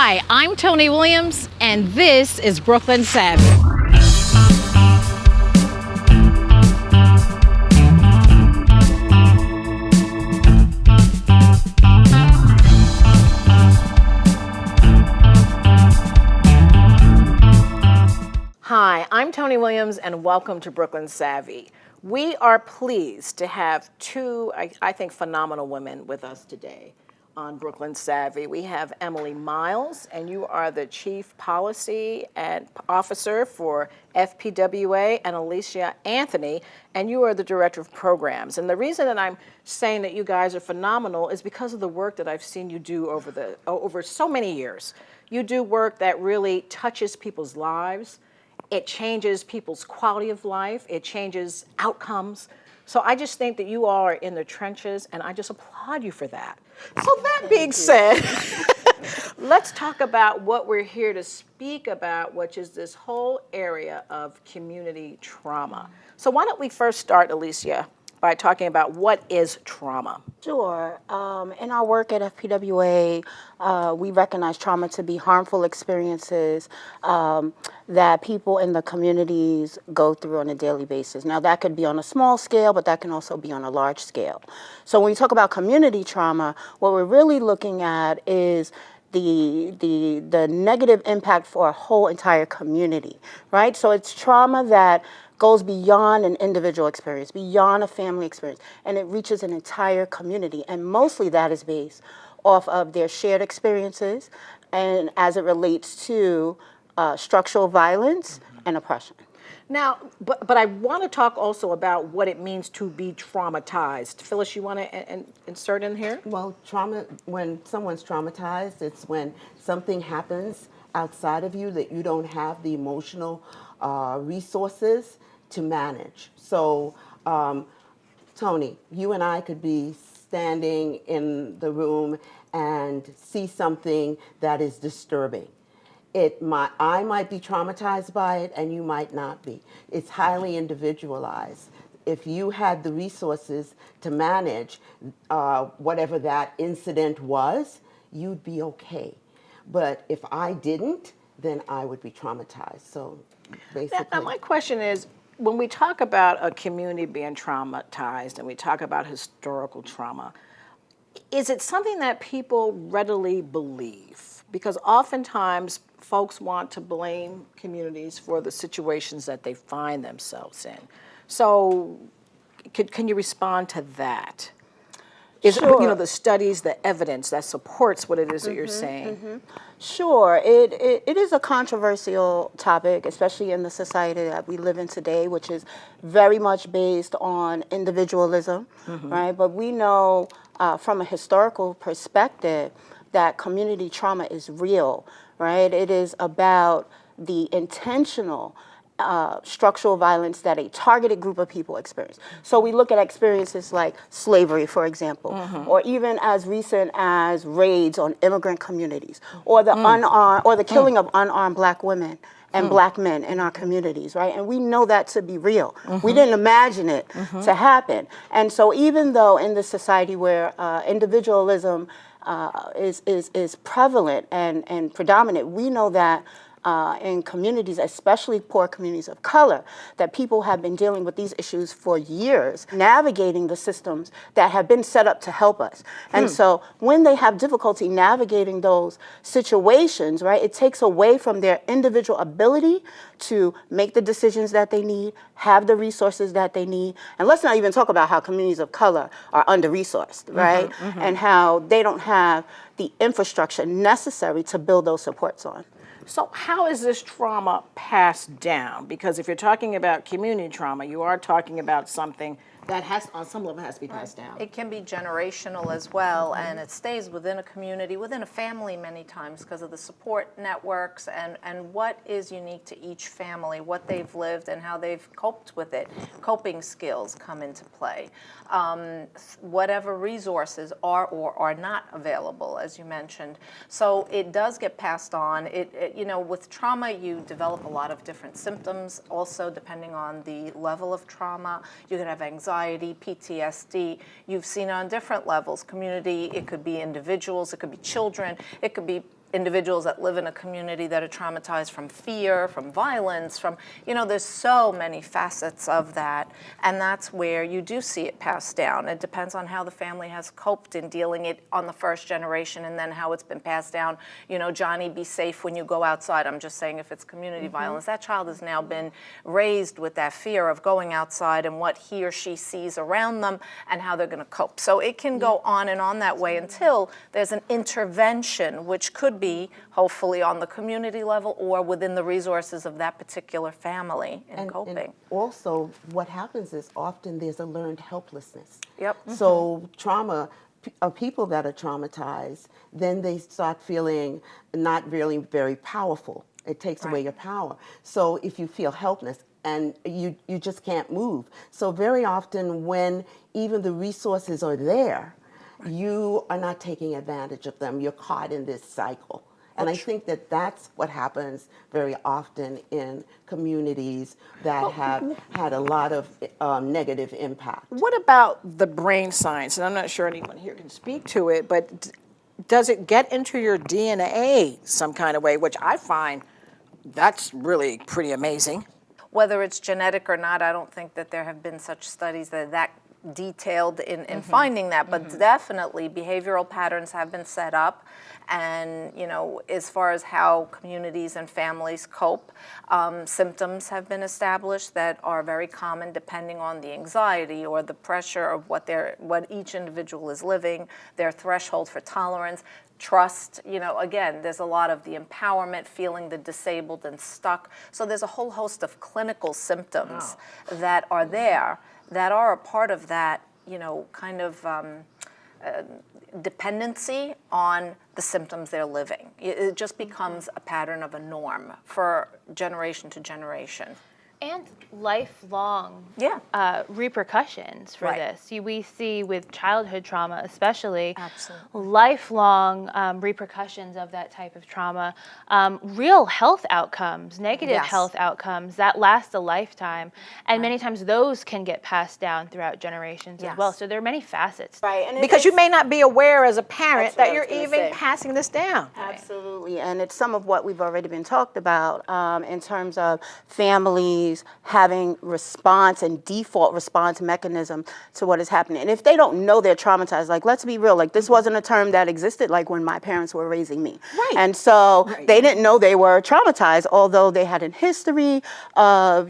Hi, I'm Tony Williams, and this is Brookly Savvy. Hi, I'm Tony Williams, and welcome to Brookly Savvy. We are pleased to have two, I think, phenomenal women with us today on Brookly Savvy. We have Emily Miles, and you are the Chief Policy and Officer for FPWA, and Aleciah Anthony, and you are the Director of Programs. And the reason that I'm saying that you guys are phenomenal is because of the work that I've seen you do over so many years. You do work that really touches people's lives. It changes people's quality of life. It changes outcomes. So I just think that you all are in the trenches, and I just applaud you for that. So that being said, let's talk about what we're here to speak about, which is this whole area of community trauma. So why don't we first start, Aleciah, by talking about what is trauma? Sure. In our work at FPWA, we recognize trauma to be harmful experiences that people in the communities go through on a daily basis. Now, that could be on a small scale, but that can also be on a large scale. So when we talk about community trauma, what we're really looking at is the negative impact for a whole entire community, right? So it's trauma that goes beyond an individual experience, beyond a family experience, and it reaches an entire community. And mostly that is based off of their shared experiences and as it relates to structural violence and oppression. Now, but I want to talk also about what it means to be traumatized. Phyllis, you want to insert in here? Well, trauma, when someone's traumatized, it's when something happens outside of you that you don't have the emotional resources to manage. So, Tony, you and I could be standing in the room and see something that is disturbing. I might be traumatized by it and you might not be. It's highly individualized. If you had the resources to manage whatever that incident was, you'd be okay. But if I didn't, then I would be traumatized. So basically. Now my question is, when we talk about a community being traumatized and we talk about historical trauma, is it something that people readily believe? Because oftentimes folks want to blame communities for the situations that they find themselves in. So can you respond to that? Is Sure. the studies, the evidence that supports what it is that you're saying? Sure, it is a controversial topic, especially in the society that we live in today, which is very much based on individualism, right? But we know from a historical perspective that community trauma is real, right? It is about the intentional structural violence that a targeted group of people experience. So we look at experiences like slavery, for example, or even as recent as raids on immigrant communities, or the unarmed, or the killing of unarmed Black women and Black men in our communities, right? And we know that to be real. We didn't imagine it to happen. And so even though in this society where individualism is prevalent and predominant, we know that in communities, especially poor communities of color, that people have been dealing with these issues for years, navigating the systems that have been set up to help us. And so when they have difficulty navigating those situations, right, it takes away from their individual ability to make the decisions that they need, have the resources that they need. And let's not even talk about how communities of color are under-resourced, right? And how they don't have the infrastructure necessary to build those supports on. So how is this trauma passed down? Because if you're talking about community trauma, you are talking about something that has, on some level, has to be passed down. It can be generational as well, and it stays within a community, within a family many times because of the support networks and what is unique to each family, what they've lived and how they've coped with it. Coping skills come into play. Whatever resources are or are not available, as you mentioned. So it does get passed on. With trauma, you develop a lot of different symptoms. Also, depending on the level of trauma, you can have anxiety, PTSD. You've seen on different levels. Community, it could be individuals, it could be children, it could be individuals that live in a community that are traumatized from fear, from violence, from, there's so many facets of that. And that's where you do see it passed down. It depends on how the family has coped in dealing it on the first generation and then how it's been passed down. Johnny, be safe when you go outside. I'm just saying if it's community violence, that child has now been raised with that fear of going outside and what he or she sees around them and how they're going to cope. So it can go on and on that way until there's an intervention, which could be hopefully on the community level or within the resources of that particular family in coping. And also, what happens is often there's a learned helplessness. Yep. So trauma, people that are traumatized, then they start feeling not really very powerful. It takes away your power. So if you feel helpless and you just can't move. So very often when even the resources are there, you are not taking advantage of them. You're caught in this cycle. And I think that that's what happens very often in communities that have had a lot of negative impact. What about the brain science? And I'm not sure anyone here can speak to it, but does it get into your DNA some kind of way, which I find that's really pretty amazing. Whether it's genetic or not, I don't think that there have been such studies that detailed in finding that, but definitely behavioral patterns have been set up. And, as far as how communities and families cope, symptoms have been established that are very common depending on the anxiety or the pressure of what each individual is living, their threshold for tolerance. Trust, again, there's a lot of the empowerment, feeling the disabled and stuck. So there's a whole host of clinical symptoms that are there that are a part of that, kind of dependency on the symptoms they're living. It just becomes a pattern of a norm for generation to generation. And lifelong repercussions for Right. this. We see with childhood trauma especially, Absolutely. lifelong repercussions of that type of trauma, real health outcomes, negative Yes. health outcomes that last a lifetime. And many times those can get passed down throughout generations as well. Yes. So there are many facets. Right. And Because you may not be aware as a parent That's what that I you're was gonna even say. passing this down. Absolutely, and it's some of what we've already been talked about in terms of families having response and default response mechanism to what is happening. And if they don't know they're traumatized, like let's be real, like this wasn't a term that existed like when my parents were raising me. Right. And so Right. they didn't know they were traumatized, although they had a history of,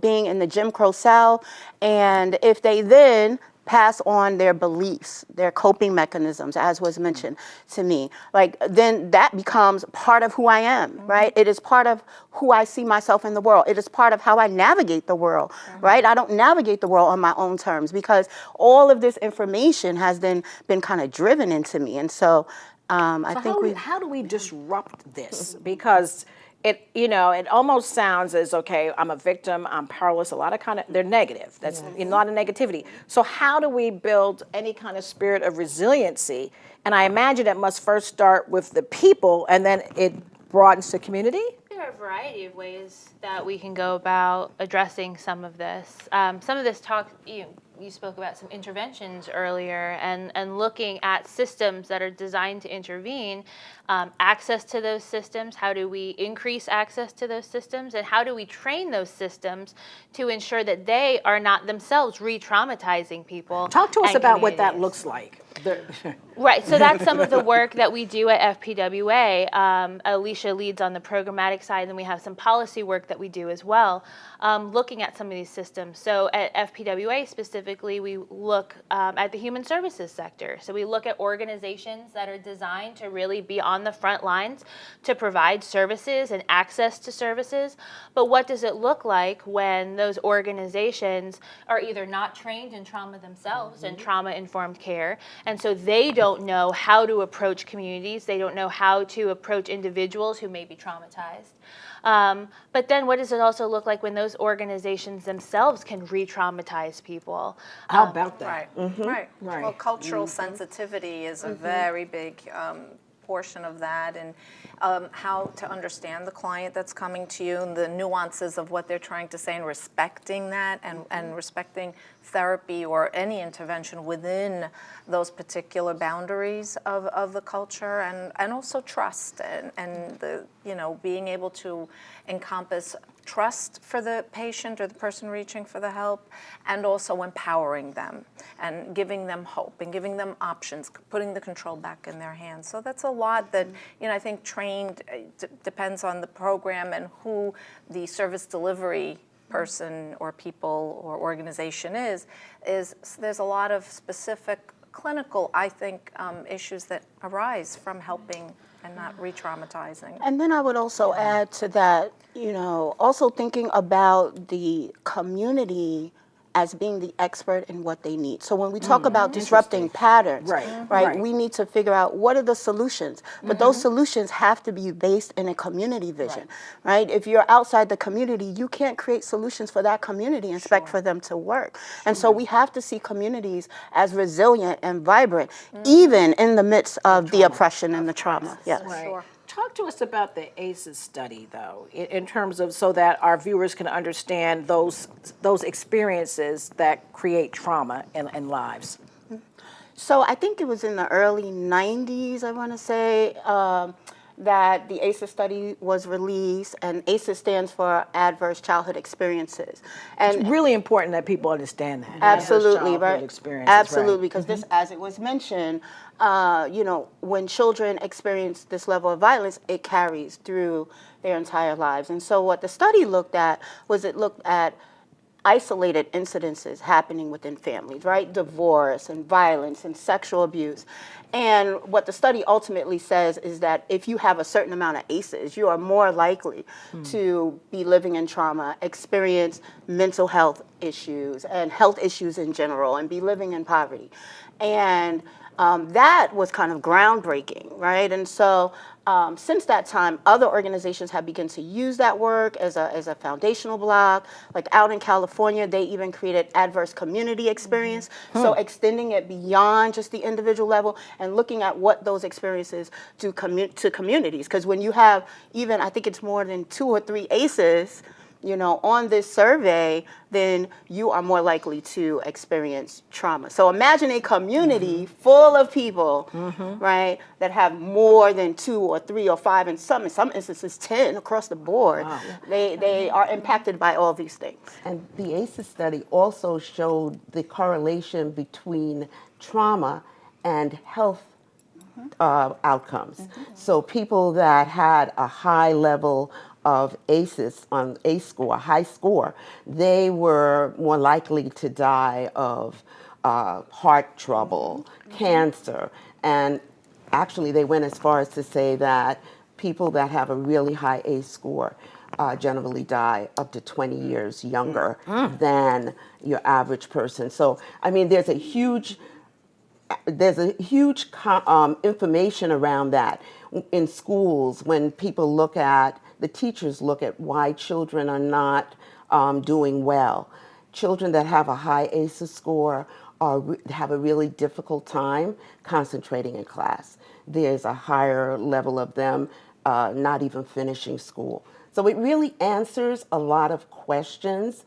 being in the Jim Crow South. And if they then pass on their beliefs, their coping mechanisms, as was mentioned to me, like then that becomes part of who I am, right? It is part of who I see myself in the world. It is part of how I navigate the world, right? I don't navigate the world on my own terms because all of this information has then been kind of driven into me. And so I So think how do we disrupt this? Because it almost sounds as, okay, I'm a victim, I'm powerless, a lot of they're negative. That's a lot of negativity. So how do we build any kind of spirit of resiliency? And I imagine it must first start with the people and then it broadens to community? There are a variety of ways that we can go about addressing some of this. Some of this talk, you spoke about some interventions earlier and looking at systems that are designed to intervene, access to those systems, how do we increase access to those systems, and how do we train those systems to ensure that they are not themselves re-traumatizing people. Talk to us and about what that communities. looks like. Right, so that's some of the work that we do at FPWA. Aleciah leads on the programmatic side, and we have some policy work that we do as well, looking at some of these systems. So at FPWA specifically, we look at the human services sector. So we look at organizations that are designed to really be on the front lines to provide services and access to services. But what does it look like when those organizations are either not trained in trauma themselves and trauma-informed care, and so they don't know how to approach communities, they don't know how to approach individuals who may be traumatized. But then what does it also look like when those organizations themselves can re-traumatize people? How about that? Right. Well, cultural sensitivity is a very big portion of that, and how to understand the client that's coming to you and the nuances of what they're trying to say, and respecting that, and respecting therapy or any intervention within those particular boundaries of the culture, and also trust, and the, you know, being able to encompass trust for the patient or the person reaching for the help, and also empowering them and giving them hope and giving them options, putting the control back in their hands. So that's a lot that, you know, I think trained depends on the program and who the service delivery person or people or organization is there's a lot of specific clinical, I think, issues that arise from helping and not re-traumatizing. And then I would also add to that, you know, also thinking about the community as being the expert in what they need. So when we talk about disrupting patterns, right, we need to figure out what are the solutions. But those solutions have to be based in a community vision, right? If you're outside the community, you can't create solutions for that community and expect for them to work. And so we have to see communities as resilient and vibrant, even in the midst of the oppression and the trauma. Yes. Right. Talk to us about the ACEs study, though, in terms of so that our viewers can understand those experiences that create trauma in lives. So I think it was in the early 90s, I want to say, that the ACEs study was released, and ACEs stands for Adverse Childhood Experiences. And It's really important that people understand that. absolutely, Adverse right? childhood experiences, Absolutely, because this, as it was mentioned, you know, when children experience this level of violence, it carries through their entire lives. And so what the study looked at was it looked at isolated incidences happening within families, right? Divorce and violence and sexual abuse. And what the study ultimately says is that if you have a certain amount of ACEs, you are more likely to be living in trauma, experience mental health issues and health issues in general, and be living in poverty. And that was kind of groundbreaking, right? And so since that time, other organizations have begun to use that work as a foundational block. Like out in California, they even created adverse community experience. So extending it beyond just the individual level and looking at what those experiences do to communities. Because when you have even, I think it's more than 2 or 3 ACEs, you know, on this survey, then you are more likely to experience trauma. So imagine a community full of people, right, that have more than 2 or 3 or 5, and in some instances 10 across the board. Wow. They are impacted by all these things. And the ACEs study also showed the correlation between trauma and health outcomes. So people that had a high level of ACEs on ACE score, high score, they were more likely to die of heart trouble, cancer, and actually they went as far as to say that people that have a really high ACE score generally die up to 20 years younger than your average person. So, I mean, there's a huge information around that in schools when people look at, the teachers look at why children are not doing well. Children that have a high ACEs score have a really difficult time concentrating in class. There's a higher level of them not even finishing school. So it really answers a lot of questions.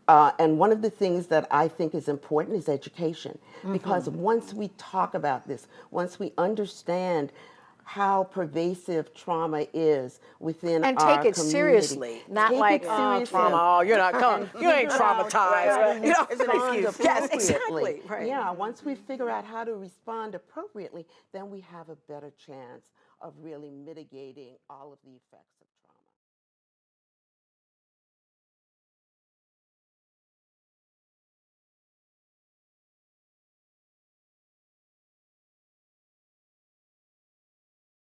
And one of the things that I think is important is education. Because once we talk about this, once we understand how pervasive trauma is within And our take it community. seriously, not Take like, it oh, seriously. trauma, oh, you're not coming, you ain't traumatized. You know, Respond yes, appropriately. exactly. Right. Yeah, once we figure out how to respond appropriately, then we have a better chance of really mitigating all of the effects of trauma.